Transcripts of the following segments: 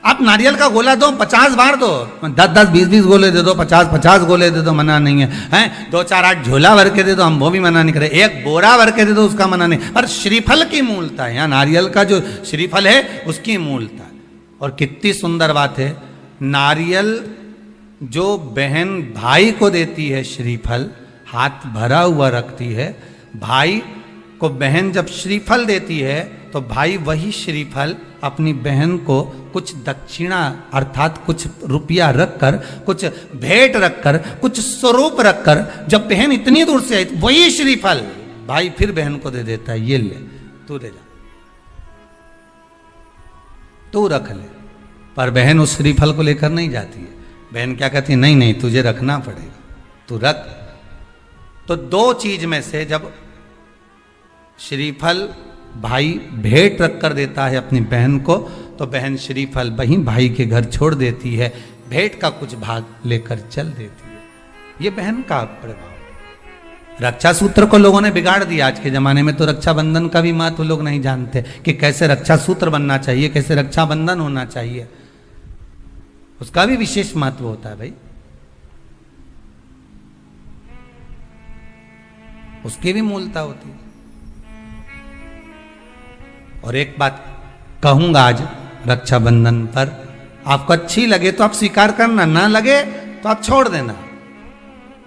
आप नारियल का गोला दो 50 बार दो, 10-10, 20-20 गोले दे दो, 50-50 गोले दे दो, मना नहीं है, हैं 2-4-8 झोला भर के दे दो, हम वो भी मना नहीं करे, एक बोरा भर के दे दो, उसका मना नहीं। पर श्रीफल की मूलता है, यहाँ नारियल का जो श्रीफल है उसकी मूलता है। और कितनी सुंदर बात है, नारियल जो बहन भाई को देती है श्रीफल, हाथ भरा हुआ रखती है, भाई को बहन जब श्रीफल देती है तो भाई वही श्रीफल अपनी बहन को कुछ दक्षिणा अर्थात कुछ रुपया रखकर, कुछ भेंट रखकर, कुछ स्वरूप रखकर, जब बहन इतनी दूर से आई वही श्रीफल भाई फिर बहन को दे देता है, ये ले तू दे जा, तू रख ले। पर बहन उस श्रीफल को लेकर नहीं जाती है, बहन क्या कहती है, नहीं नहीं तुझे रखना पड़ेगा, तू रख। तो दो चीज में से जब श्रीफल भाई भेंट रख कर देता है अपनी बहन को, तो बहन श्रीफल वहीं भाई के घर छोड़ देती है, भेंट का कुछ भाग लेकर चल देती है। ये बहन का प्रभाव। रक्षा सूत्र को लोगों ने बिगाड़ दिया आज के जमाने में, तो रक्षाबंधन का भी महत्व लोग नहीं जानते कि कैसे रक्षा सूत्र बनना चाहिए, कैसे रक्षाबंधन होना चाहिए, उसका भी विशेष महत्व होता है भाई, उसकी भी मूलता होती है। और एक बात कहूंगा आज रक्षाबंधन पर, आपको अच्छी लगे तो आप स्वीकार करना, ना लगे तो आप छोड़ देना।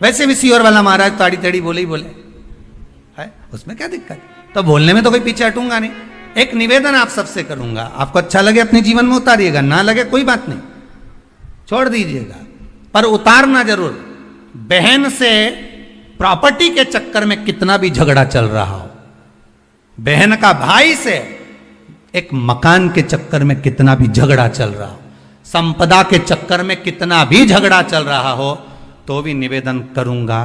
वैसे भी सीहोर वाला महाराज ताड़ी तेड़ी बोले ही बोले है, उसमें क्या दिक्कत, तो बोलने में तो कोई पीछे हटूंगा नहीं। एक निवेदन आप सबसे करूंगा, आपको अच्छा लगे अपने जीवन में उतारिएगा, ना लगे कोई बात नहीं, छोड़ दीजिएगा, पर उतारना जरूर। बहन से प्रॉपर्टी के चक्कर में कितना भी झगड़ा चल रहा हो, बहन का भाई से एक मकान के चक्कर में कितना भी झगड़ा चल रहा हो, संपदा के चक्कर में कितना भी झगड़ा चल रहा हो, तो भी निवेदन करूंगा,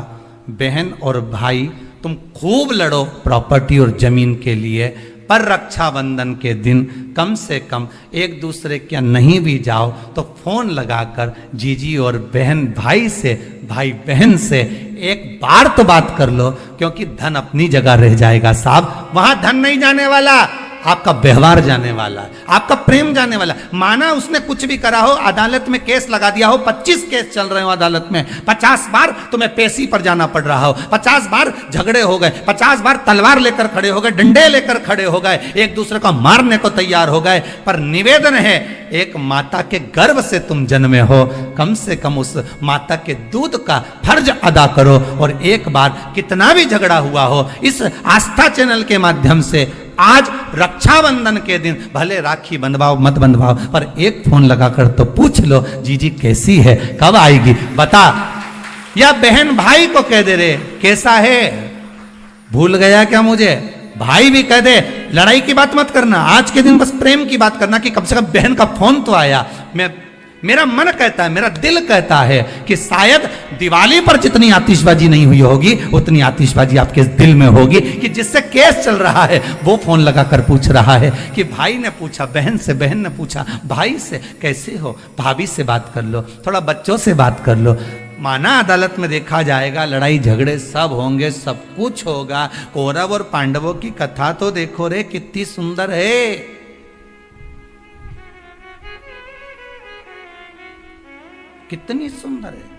बहन और भाई तुम खूब लड़ो प्रॉपर्टी और जमीन के लिए, पर रक्षाबंधन के दिन कम से कम एक दूसरे के नहीं भी जाओ तो फोन लगाकर जीजी और बहन भाई से, भाई बहन से एक बार तो बात कर लो, क्योंकि धन अपनी जगह रह जाएगा साहब, वहां धन नहीं जाने वाला, आपका व्यवहार जाने वाला है, आपका प्रेम जाने वाला। माना उसने कुछ भी करा हो, अदालत में केस लगा दिया हो, 25 केस चल रहे हो अदालत में, 50 बार तुम्हें पेशी पर जाना पड़ रहा हो, 50 बार झगड़े हो गए, 50 बार तलवार लेकर खड़े हो गए, डंडे लेकर खड़े हो गए, एक दूसरे को मारने को तैयार हो गए, पर निवेदन है, एक माता के गर्भ से तुम जन्मे हो, कम से कम उस माता के दूध का फर्ज अदा करो। और एक बार कितना भी झगड़ा हुआ हो, इस आस्था चैनल के माध्यम से आज रक्षाबंधन के दिन भले राखी बंधवाओ मत बंधवाओ, पर एक फोन लगाकर तो पूछ लो, जीजी कैसी है, कब आएगी बता, या बहन भाई को कह दे रे कैसा है, भूल गया क्या मुझे, भाई भी कह दे, लड़ाई की बात मत करना, आज के दिन बस प्रेम की बात करना कि कम से कम बहन का फोन तो आया। मेरा मन कहता है, मेरा दिल कहता है कि शायद दिवाली पर जितनी आतिशबाजी नहीं हुई होगी उतनी आतिशबाजी आपके दिल में होगी, कि जिससे केस चल रहा है वो फोन लगाकर पूछ रहा है कि भाई ने पूछा बहन से, बहन ने पूछा भाई से, कैसे हो, भाभी से बात कर लो, थोड़ा बच्चों से बात कर लो। माना अदालत में देखा जाएगा, लड़ाई झगड़े सब होंगे, सब कुछ होगा, कौरव और पांडवों की कथा तो देखो रे कितनी सुंदर है, कितनी सुंदर है।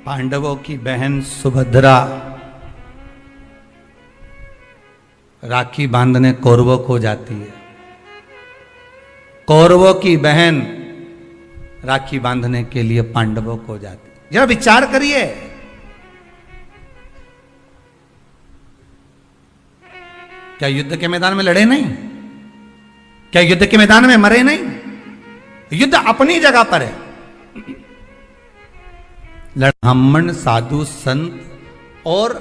पांडवों की बहन सुभद्रा राखी बांधने कौरवों को जाती है, कौरवों की बहन राखी बांधने के लिए पांडवों को जाती है। जरा विचार करिए, क्या युद्ध के मैदान में लड़े नहीं, क्या युद्ध के मैदान में मरे नहीं, युद्ध अपनी जगह पर है। ब्राह्मण, साधु, संत और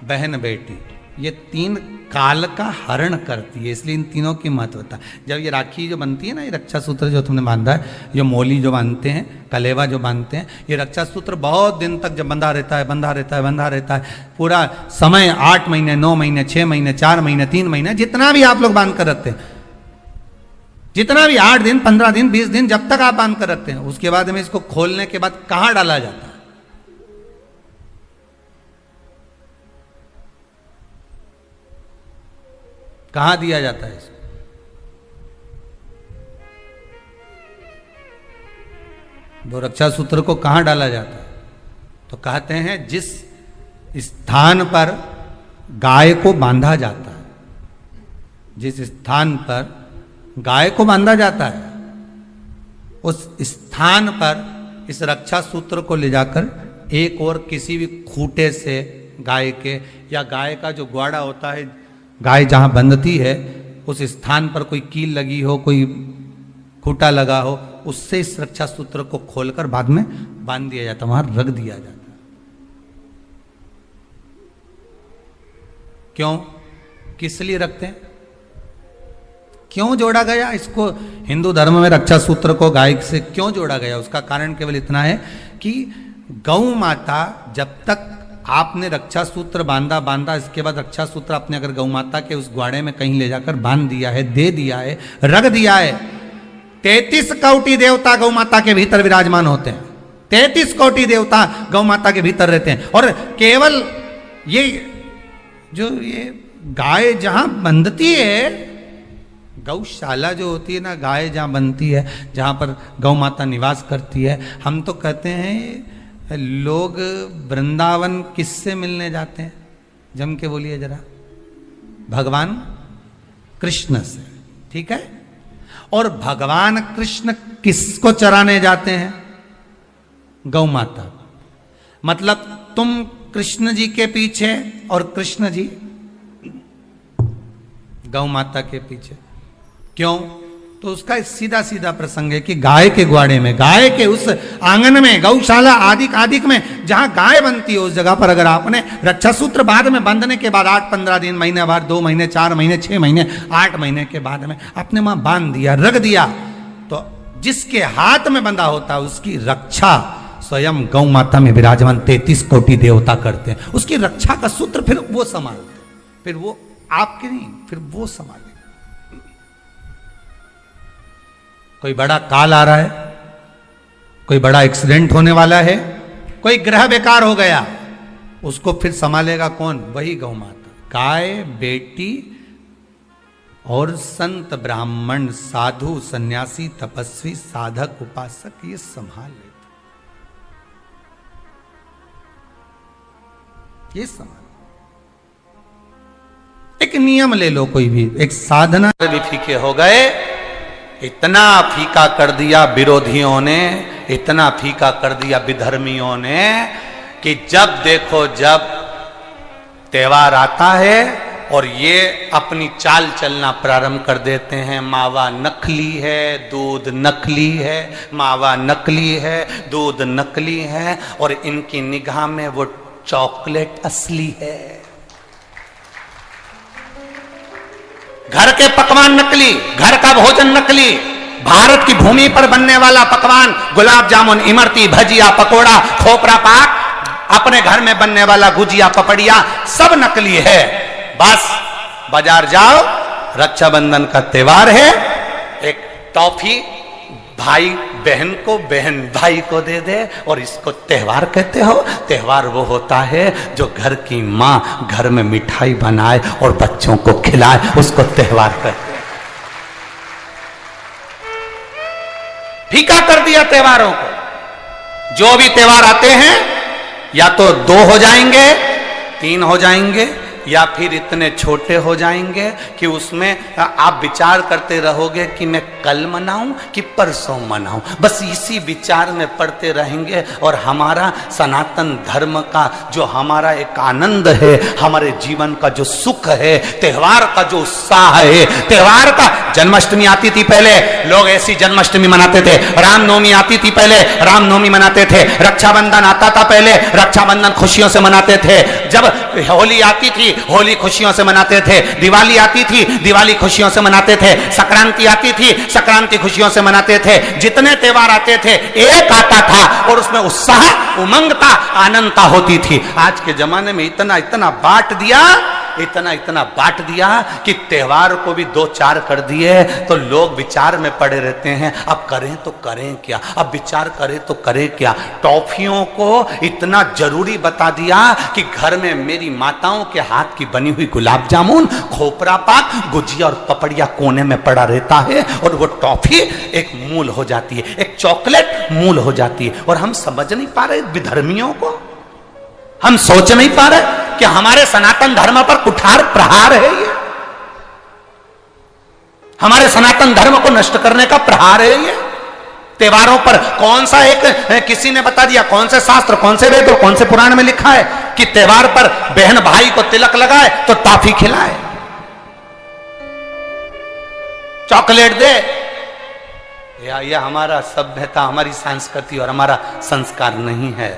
बहन बेटी, ये तीन काल का हरण करती है, इसलिए इन तीनों की महत्वता। जब ये राखी जो बनती है ना, ये रक्षा सूत्र जो तुमने बांधा है, जो मोली जो बांधते हैं, कलेवा जो बांधते हैं, ये रक्षा सूत्र बहुत दिन तक जब बंधा रहता है, बंधा रहता है, बंधा रहता है, पूरा समय 8 महीने, 9 महीने, 6 महीने, 4 महीने, 3 महीने, जितना भी आप लोग बांध कर रखते हैं, जितना भी 8 दिन, 15 दिन, 20 दिन, जब तक आप बांध कर रखते हैं, उसके बाद में इसको खोलने के बाद कहां डाला जाता है? कहां दिया जाता है इसको? वो रक्षा सूत्र को कहां डाला जाता है? तो कहते हैं जिस स्थान पर गाय को बांधा जाता है, जिस स्थान पर गाय को बांधा जाता है, उस स्थान पर इस रक्षा सूत्र को ले जाकर एक और किसी भी खूंटे से गाय के, या गाय का जो ग्वाड़ा होता है, गाय जहां बंधती है उस स्थान पर कोई कील लगी हो, कोई खूंटा लगा हो, उससे इस रक्षा सूत्र को खोलकर बाद में बांध दिया जाता, वहां रख दिया जाता। क्यों, किस लिए रखते हैं, क्यों जोड़ा गया इसको? हिंदू धर्म में रक्षा सूत्र को गाय से क्यों जोड़ा गया? उसका कारण केवल इतना है कि गौ माता, जब तक आपने रक्षा सूत्र बांधा, इसके बाद रक्षा सूत्र आपने अगर गौ माता के उस ग्वाड़े में कहीं ले जाकर बांध दिया है, दे दिया है, रख दिया है, 33 कोटि देवता गौ माता के भीतर विराजमान होते हैं। 33 कोटि देवता गौ माता के भीतर रहते हैं। और केवल ये जो ये गाय जहां बंधती है, गौशाला जो होती है ना, गाय जहां बनती है, जहां पर गौ माता निवास करती है, हम तो कहते हैं लोग वृंदावन किससे मिलने जाते हैं? जम के बोलिए जरा, भगवान कृष्ण से, ठीक है? और भगवान कृष्ण किसको चराने जाते हैं? गौ माता। मतलब तुम कृष्ण जी के पीछे और कृष्ण जी गौ माता के पीछे। क्यों? तो उसका सीधा सीधा प्रसंग है कि गाय के ग्वाड़े में, गाय के उस आंगन में, गौशाला आदि में जहां गाय बनती है, उस जगह पर अगर आपने रक्षा सूत्र बाद में बांधने के बाद 8-15 दिन, महीने भर, 2 महीने, 4 महीने, 6 महीने, 8 महीने के बाद में आपने वहां बांध दिया, रख दिया, तो जिसके हाथ में बंधा होता है उसकी रक्षा स्वयं गौ माता में विराजमान 33 कोटि देवता करते हैं। उसकी रक्षा का सूत्र फिर वो संभालते, फिर वो आपके नहीं, फिर वो संभाले। कोई बड़ा काल आ रहा है, कोई बड़ा एक्सीडेंट होने वाला है, कोई ग्रह बेकार हो गया, उसको फिर संभालेगा कौन? वही गौ माता। गाय, बेटी और संत, ब्राह्मण, साधु, सन्यासी, तपस्वी, साधक, उपासक ये संभाल लेते, ये संभाल। एक नियम ले लो, कोई भी एक साधना भी फीके हो गए, इतना फीका कर दिया विरोधियों ने, इतना फीका कर दिया विधर्मियों ने कि जब देखो जब त्योहार आता है और ये अपनी चाल चलना प्रारंभ कर देते हैं। मावा नकली है, दूध नकली है, मावा नकली है, दूध नकली है, और इनकी निगाह में वो चॉकलेट असली है। घर के पकवान नकली, घर का भोजन नकली, भारत की भूमि पर बनने वाला पकवान, गुलाब जामुन, इमरती, भजिया, पकोड़ा, खोपरा पाक, अपने घर में बनने वाला गुजिया, पपड़िया, सब नकली है। बस बाजार जाओ, रक्षाबंधन का त्योहार है, एक टॉफी भाई बहन को, बहन भाई को दे दे, और इसको त्योहार कहते हो? त्योहार वो होता है जो घर की माँ घर में मिठाई बनाए और बच्चों को खिलाए, उसको त्योहार कहते हैं। फीका कर दिया त्योहारों को। जो भी त्योहार आते हैं या तो 2 हो जाएंगे, 3 हो जाएंगे, या फिर इतने छोटे हो जाएंगे कि उसमें आप विचार करते रहोगे कि मैं कल मनाऊं कि परसों मनाऊं। बस इसी विचार में पड़ते रहेंगे, और हमारा सनातन धर्म का जो हमारा एक आनंद है, हमारे जीवन का जो सुख है, त्योहार का जो उत्साह है, त्योहार का, जन्माष्टमी आती थी पहले, लोग ऐसी जन्माष्टमी मनाते थे। रामनवमी आती थी पहले, रामनवमी मनाते थे। रक्षाबंधन आता था पहले, रक्षाबंधन खुशियों से मनाते थे। जब होली आती थी, होली खुशियों से मनाते थे। दिवाली आती थी, दिवाली खुशियों से मनाते थे। संक्रांति आती थी, संक्रांति खुशियों से मनाते थे। जितने त्योहार आते थे, एक आता था और उसमें उत्साह, उमंगता, आनंदता होती थी। आज के जमाने में इतना इतना बांट दिया इतना इतना बांट दिया कि त्योहार को भी 2-4 कर दिए, तो लोग विचार में पड़े रहते हैं, अब करें तो करें क्या, अब विचार करें तो करें क्या। टॉफियों को इतना जरूरी बता दिया कि घर में मेरी माताओं के हाथ की बनी हुई गुलाब जामुन, खोपरा पाक, गुजिया और पपड़िया कोने में पड़ा रहता है, और वो टॉफी एक मूल हो जाती है, एक चॉकलेट मूल हो जाती है। और हम समझ नहीं पा रहे विधर्मियों को, हम सोच नहीं पा रहे कि हमारे सनातन धर्म पर कुठार प्रहार है ये, हमारे सनातन धर्म को नष्ट करने का प्रहार है ये। त्योहारों पर कौन सा एक किसी ने बता दिया, कौन से शास्त्र, कौन से वेद और कौन से पुराण में लिखा है कि त्योहार पर बहन भाई को तिलक लगाए तो टॉफी खिलाए, चॉकलेट दे। यह हमारा सभ्यता, हमारी संस्कृति और हमारा संस्कार नहीं है।